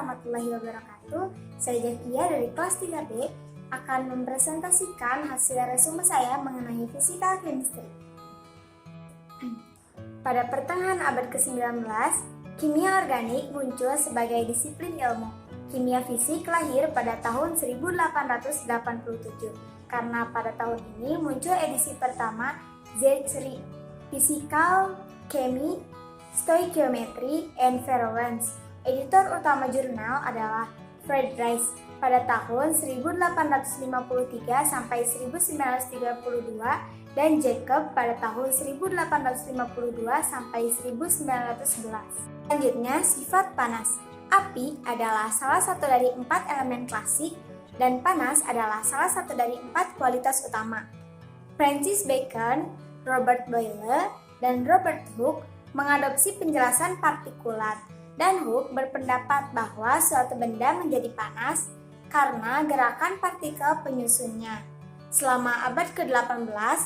warahmatullahi wabarakatuh. Saya Zakia dari kelas 3B akan mempresentasikan hasil resume saya mengenai Physical Chemistry. Pada pertengahan abad ke-19, kimia organik muncul sebagai disiplin ilmu. Kimia fisik lahir pada tahun 1887, karena pada tahun ini muncul edisi pertama Z-Series, Physical Chemistry, Stoichiometry, and Virulence. Editor utama jurnal adalah Fred Rice pada tahun 1853 sampai 1932 dan Jacob pada tahun 1852 sampai 1911. Selanjutnya, sifat panas. Api adalah salah satu dari 4 elemen klasik dan panas adalah salah satu dari 4 kualitas utama. Francis Bacon, Robert Boyle, dan Robert Hooke mengadopsi penjelasan partikulat, dan Hooke berpendapat bahwa suatu benda menjadi panas karena gerakan partikel penyusunnya. Selama abad ke-18,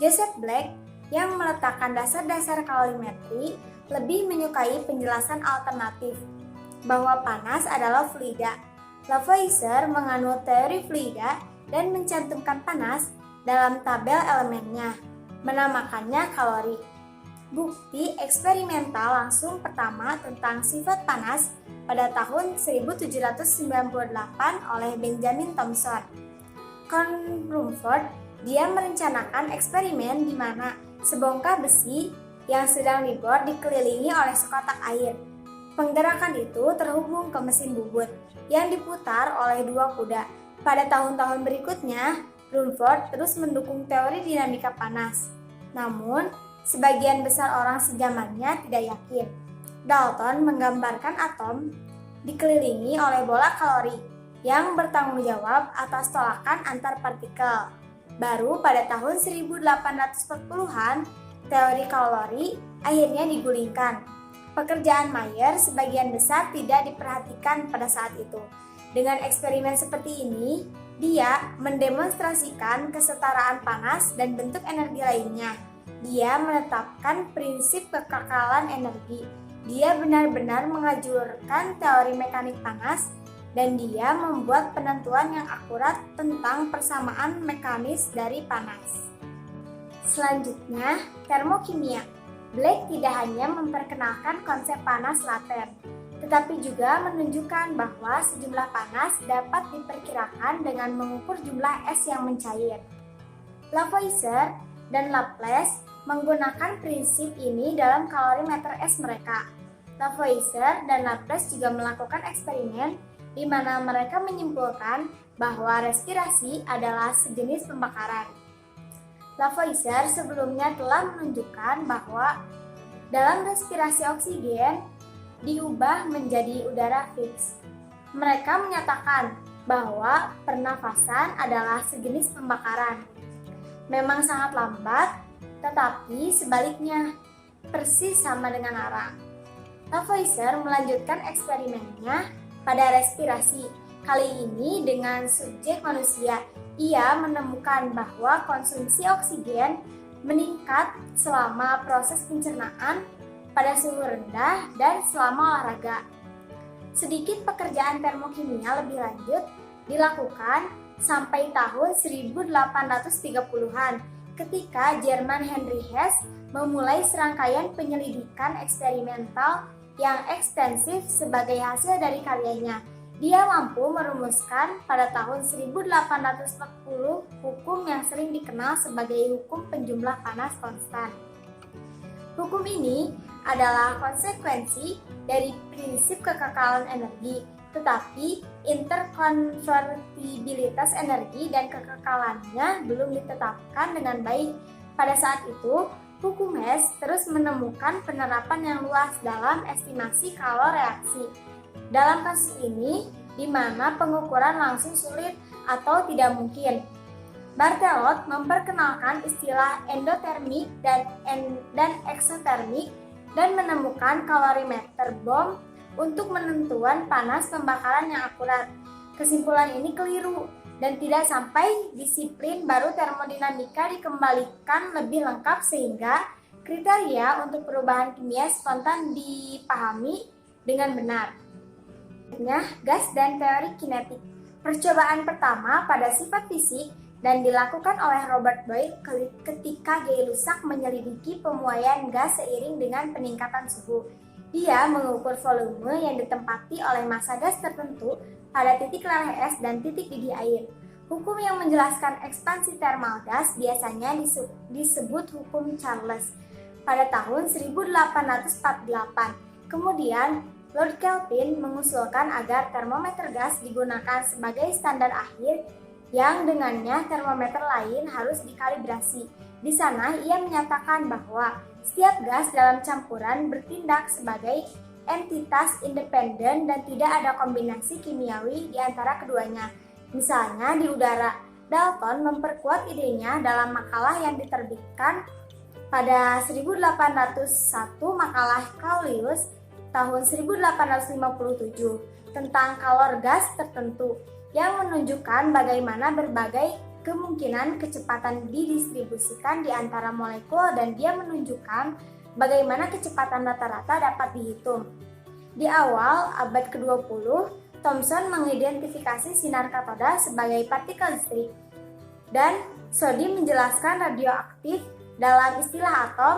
Joseph Black yang meletakkan dasar-dasar kalorimetri lebih menyukai penjelasan alternatif bahwa panas adalah fluida. Lavoisier menganut teori fluida dan mencantumkan panas dalam tabel elemennya, menamakannya kalori. Bukti eksperimental langsung pertama tentang sifat panas pada tahun 1798 oleh Benjamin Thomson. Con Rumford, dia merencanakan eksperimen di mana sebongkah besi yang sedang dibor dikelilingi oleh sekotak air. Penggerakan itu terhubung ke mesin bubut yang diputar oleh 2 kuda. Pada tahun-tahun berikutnya, Rumford terus mendukung teori dinamika panas. Namun, sebagian besar orang sejamannya tidak yakin. Dalton menggambarkan atom dikelilingi oleh bola kalori yang bertanggung jawab atas tolakan antar partikel. Baru pada tahun 1840-an, teori kalori akhirnya digulingkan. Pekerjaan Mayer sebagian besar tidak diperhatikan pada saat itu. Dengan eksperimen seperti ini, dia mendemonstrasikan kesetaraan panas dan bentuk energi lainnya. Dia menetapkan prinsip kekekalan energi. Dia benar-benar mengajurkan teori mekanik panas dan dia membuat penentuan yang akurat tentang persamaan mekanis dari panas. Selanjutnya, termokimia. Black tidak hanya memperkenalkan konsep panas laten, tetapi juga menunjukkan bahwa sejumlah panas dapat diperkirakan dengan mengukur jumlah es yang mencair. Lavoisier dan Laplace menggunakan prinsip ini dalam kalorimeter es mereka. Lavoisier dan Laplace juga melakukan eksperimen di mana mereka menyimpulkan bahwa respirasi adalah sejenis pembakaran. Lavoisier sebelumnya telah menunjukkan bahwa dalam respirasi oksigen diubah menjadi udara fix. Mereka menyatakan bahwa pernafasan adalah sejenis pembakaran. Memang sangat lambat, tetapi sebaliknya, persis sama dengan arang. Lavoisier melanjutkan eksperimennya pada respirasi, kali ini dengan subjek manusia. Ia menemukan bahwa konsumsi oksigen meningkat selama proses pencernaan pada suhu rendah dan selama olahraga. Sedikit pekerjaan termokimia lebih lanjut dilakukan sampai tahun 1830-an ketika Jerman Henry Hess memulai serangkaian penyelidikan eksperimental yang ekstensif sebagai hasil dari karyanya. Dia mampu merumuskan pada tahun 1840 hukum yang sering dikenal sebagai hukum penjumlah panas konstan. Hukum ini adalah konsekuensi dari prinsip kekekalan energi, tetapi interkonvertibilitas energi dan kekekalannya belum ditetapkan dengan baik. Pada saat itu, hukum Hess terus menemukan penerapan yang luas dalam estimasi kalor reaksi. Dalam kasus ini, di mana pengukuran langsung sulit atau tidak mungkin, Barthelot memperkenalkan istilah endotermik dan eksotermik dan menemukan kalorimeter Bohm untuk penentuan panas pembakaran yang akurat. Kesimpulan ini keliru dan tidak sampai disiplin baru termodinamika dikembalikan lebih lengkap sehingga kriteria untuk perubahan kimia spontan dipahami dengan benar. Gas dan teori kinetik. Percobaan pertama pada sifat fisik dan dilakukan oleh Robert Boyle ketika Gay-Lussac menyelidiki pemuaian gas seiring dengan peningkatan suhu. Dia mengukur volume yang ditempati oleh massa gas tertentu pada titik leleh es dan titik didih air. Hukum yang menjelaskan ekspansi termal gas biasanya disebut hukum Charles pada tahun 1848. Kemudian, Lord Kelvin mengusulkan agar termometer gas digunakan sebagai standar akhir yang dengannya termometer lain harus dikalibrasi. Di sana ia menyatakan bahwa setiap gas dalam campuran bertindak sebagai entitas independen dan tidak ada kombinasi kimiawi di antara keduanya. Misalnya di udara, Dalton memperkuat idenya dalam makalah yang diterbitkan pada 1801 makalah Clausius tahun 1857 tentang kalor gas tertentu yang menunjukkan bagaimana berbagai kemungkinan kecepatan didistribusikan di antara molekul dan dia menunjukkan bagaimana kecepatan rata-rata dapat dihitung. Di awal abad ke-20, Thomson mengidentifikasi sinar katoda sebagai partikel listrik dan Soddy menjelaskan radioaktif dalam istilah atom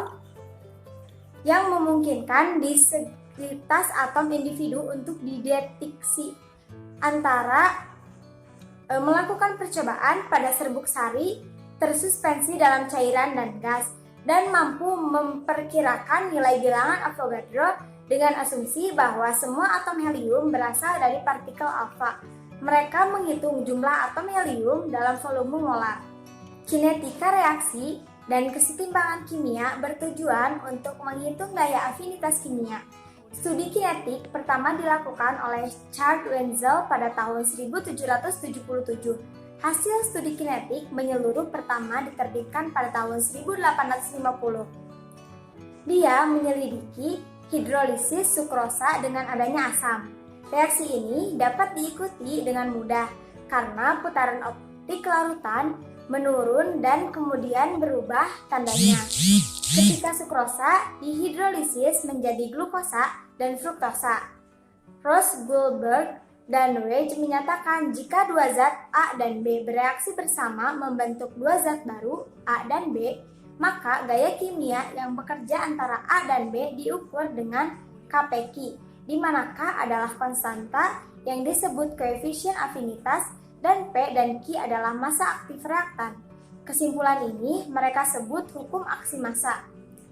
yang memungkinkan diskretivitas atom individu untuk dideteksi antara melakukan percobaan pada serbuk sari tersuspensi dalam cairan dan gas dan mampu memperkirakan nilai bilangan Avogadro dengan asumsi bahwa semua atom helium berasal dari partikel alfa. Mereka menghitung jumlah atom helium dalam volume molar. Kinetika reaksi dan kesetimbangan kimia bertujuan untuk menghitung daya afinitas kimia. Studi kinetik pertama dilakukan oleh Charles Wenzel pada tahun 1777. Hasil studi kinetik menyeluruh pertama diterbitkan pada tahun 1850. Dia menyelidiki hidrolisis sukrosa dengan adanya asam. Reaksi ini dapat diikuti dengan mudah karena putaran optik larutan menurun dan kemudian berubah tandanya. Ketika sukrosa dihidrolisis menjadi glukosa dan fruktosa. Ross, Goldberg, dan Weige menyatakan jika dua zat A dan B bereaksi bersama membentuk dua zat baru A dan B, maka gaya kimia yang bekerja antara A dan B diukur dengan kpq, di mana K adalah konstanta yang disebut koefisien afinitas dan P dan Q adalah massa aktif reaktan. Kesimpulan ini mereka sebut hukum aksi massa.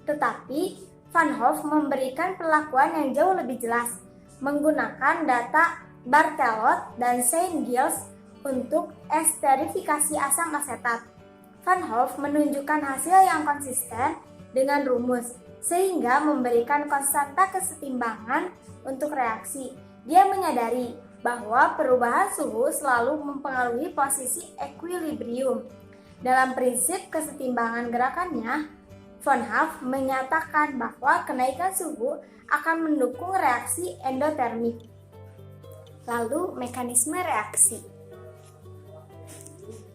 Tetapi Van Hoff memberikan perlakuan yang jauh lebih jelas menggunakan data Barthelot dan Saint-Gilles untuk esterifikasi asam asetat. Van Hoff menunjukkan hasil yang konsisten dengan rumus sehingga memberikan konstanta kesetimbangan untuk reaksi. Dia menyadari bahwa perubahan suhu selalu mempengaruhi posisi equilibrium. Dalam prinsip kesetimbangan gerakannya, Van Hoff menyatakan bahwa kenaikan suhu akan mendukung reaksi endotermik. Lalu, mekanisme reaksi.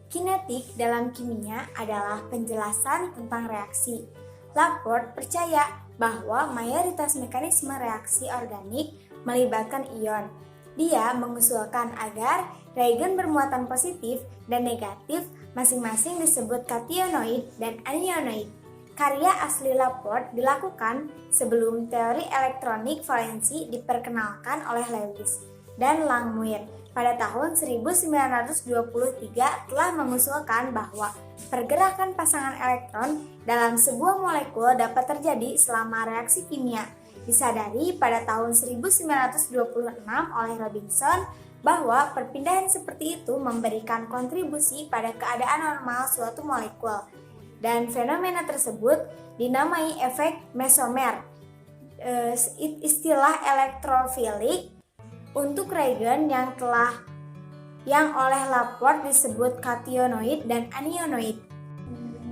Kinetik dalam kimia adalah penjelasan tentang reaksi. Laporte percaya bahwa mayoritas mekanisme reaksi organik melibatkan ion. Dia mengusulkan agar reagen bermuatan positif dan negatif masing-masing disebut kationoid dan anioniid. Karya asli Laporte dilakukan sebelum teori elektronik valensi diperkenalkan oleh Lewis dan Langmuir. Pada tahun 1923 telah mengusulkan bahwa pergerakan pasangan elektron dalam sebuah molekul dapat terjadi selama reaksi kimia. Disadari pada tahun 1926 oleh Robinson bahwa perpindahan seperti itu memberikan kontribusi pada keadaan normal suatu molekul. Dan fenomena tersebut dinamai efek mesomer, istilah elektrofilik untuk reagen yang oleh Laporte disebut kationoid dan anioniid.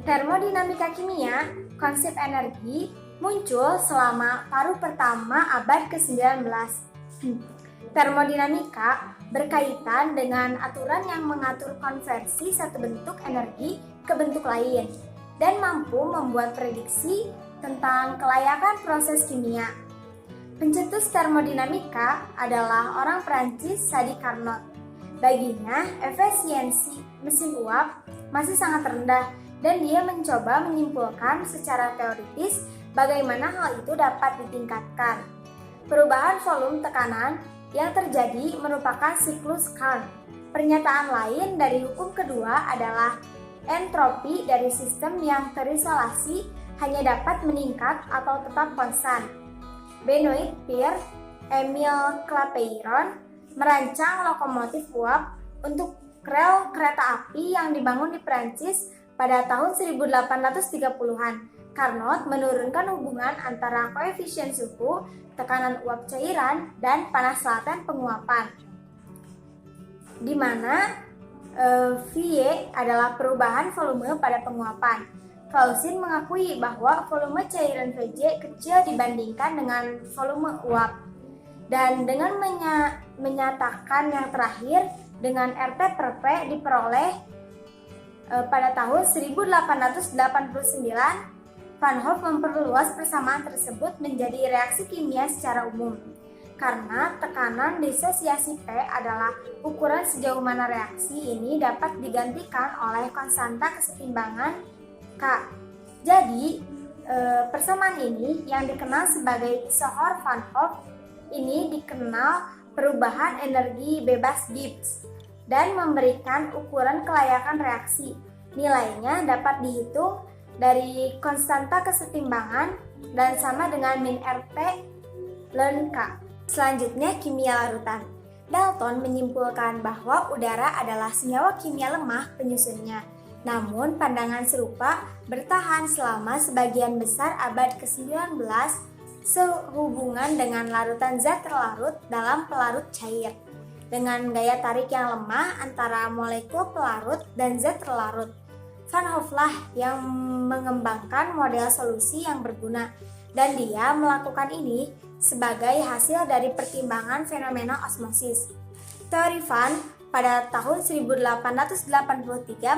Termodinamika kimia, konsep energi muncul selama paruh pertama abad ke-19. Termodinamika berkaitan dengan aturan yang mengatur konversi satu bentuk energi ke bentuk lain dan mampu membuat prediksi tentang kelayakan proses kimia. Pencetus termodinamika adalah orang Prancis Sadi Carnot. Baginya, efisiensi mesin uap masih sangat rendah dan dia mencoba menyimpulkan secara teoritis bagaimana hal itu dapat ditingkatkan. Perubahan volume tekanan yang terjadi merupakan siklus Carnot. Pernyataan lain dari hukum kedua adalah entropi dari sistem yang terisolasi hanya dapat meningkat atau tetap konstan. Benoit Peire, Emile Clapeyron merancang lokomotif uap untuk rel kereta api yang dibangun di Prancis pada tahun 1830-an. Carnot menurunkan hubungan antara koefisien suhu, tekanan uap cairan, dan panas laten penguapan, di mana VY adalah perubahan volume pada penguapan. Clausin mengakui bahwa volume cairan VJ kecil dibandingkan dengan volume uap. Dan dengan menyatakan yang terakhir dengan RT per P diperoleh pada tahun 1889, Van Hoff memperluas persamaan tersebut menjadi reaksi kimia secara umum. Karena tekanan disosiasi P adalah ukuran sejauh mana reaksi ini dapat digantikan oleh konstanta kesetimbangan K. Jadi, persamaan ini yang dikenal sebagai Isochor-Van Hoff ini dikenal perubahan energi bebas Gibbs dan memberikan ukuran kelayakan reaksi. Nilainya dapat dihitung dari konstanta kesetimbangan dan sama dengan min RT ln K. Selanjutnya, kimia larutan. Dalton menyimpulkan bahwa udara adalah senyawa kimia lemah penyusunnya. Namun, pandangan serupa bertahan selama sebagian besar abad ke-19 sehubungan dengan larutan zat terlarut dalam pelarut cair dengan gaya tarik yang lemah antara molekul pelarut dan zat terlarut. Van Hoff lah yang mengembangkan model solusi yang berguna dan dia melakukan ini sebagai hasil dari pertimbangan fenomena osmosis. Teori Van pada tahun 1883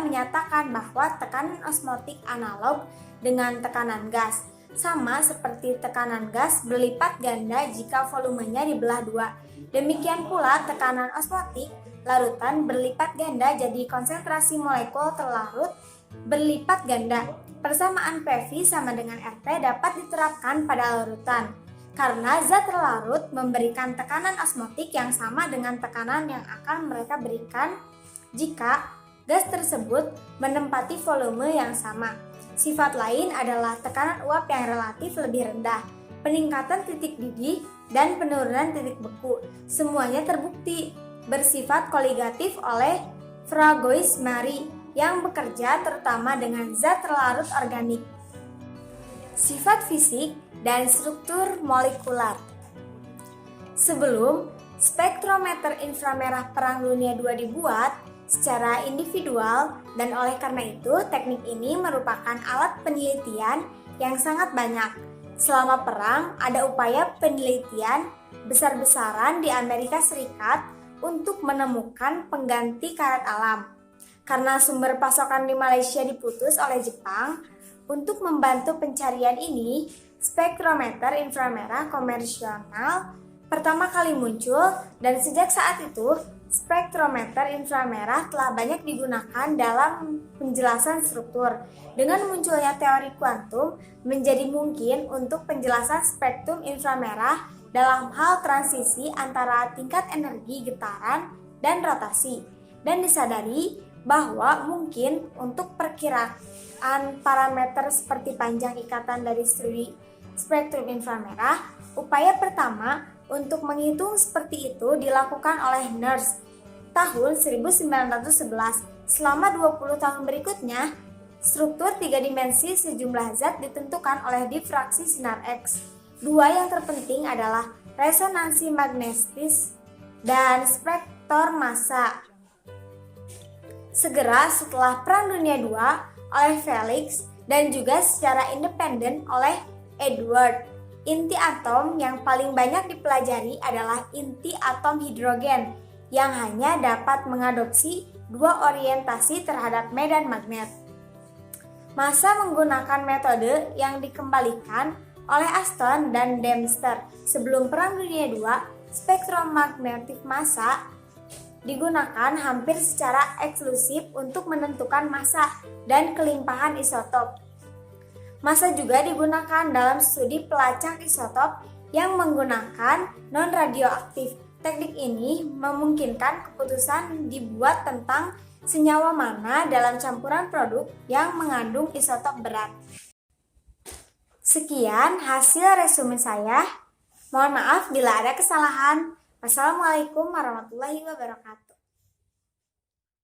menyatakan bahwa tekanan osmotik analog dengan tekanan gas, sama seperti tekanan gas berlipat ganda jika volumenya dibelah dua. Demikian pula tekanan osmotik larutan berlipat ganda jadi konsentrasi molekul terlarut berlipat ganda. Persamaan PV sama dengan RT dapat diterapkan pada larutan. Karena zat terlarut memberikan tekanan osmotik yang sama dengan tekanan yang akan mereka berikan jika gas tersebut menempati volume yang sama. Sifat lain adalah tekanan uap yang relatif lebih rendah, peningkatan titik didih, dan penurunan titik beku. Semuanya terbukti bersifat koligatif oleh Fragois-Marey yang bekerja terutama dengan zat terlarut organik. Sifat fisik dan struktur molekular. Sebelum spektrometer inframerah Perang Dunia II dibuat secara individual dan oleh karena itu teknik ini merupakan alat penelitian yang sangat banyak. Selama perang ada upaya penelitian besar-besaran di Amerika Serikat untuk menemukan pengganti karet alam. Karena sumber pasokan di Malaysia diputus oleh Jepang, untuk membantu pencarian ini, spektrometer inframerah komersional pertama kali muncul dan sejak saat itu spektrometer inframerah telah banyak digunakan dalam penjelasan struktur. Dengan munculnya teori kuantum menjadi mungkin untuk penjelasan spektrum inframerah dalam hal transisi antara tingkat energi getaran dan rotasi, dan disadari bahwa mungkin untuk perkiraan parameter seperti panjang ikatan dari studi spektrum inframerah, upaya pertama untuk menghitung seperti itu dilakukan oleh Nernst tahun 1911. Selama 20 tahun berikutnya, struktur 3 dimensi sejumlah zat ditentukan oleh difraksi sinar X. Dua yang terpenting adalah resonansi magnetis dan spektor massa. Segera setelah Perang Dunia II oleh Felix dan juga secara independen oleh Edward, inti atom yang paling banyak dipelajari adalah inti atom hidrogen yang hanya dapat mengadopsi dua orientasi terhadap medan magnet. Massa menggunakan metode yang dikembalikan oleh Aston dan Dempster. Sebelum Perang Dunia II, spektrum magnetik massa digunakan hampir secara eksklusif untuk menentukan massa dan kelimpahan isotop. Massa juga digunakan dalam studi pelacak isotop yang menggunakan non-radioaktif. Teknik ini memungkinkan keputusan dibuat tentang senyawa mana dalam campuran produk yang mengandung isotop berat. Sekian hasil resume saya. Mohon maaf bila ada kesalahan. Wassalamualaikum warahmatullahi wabarakatuh.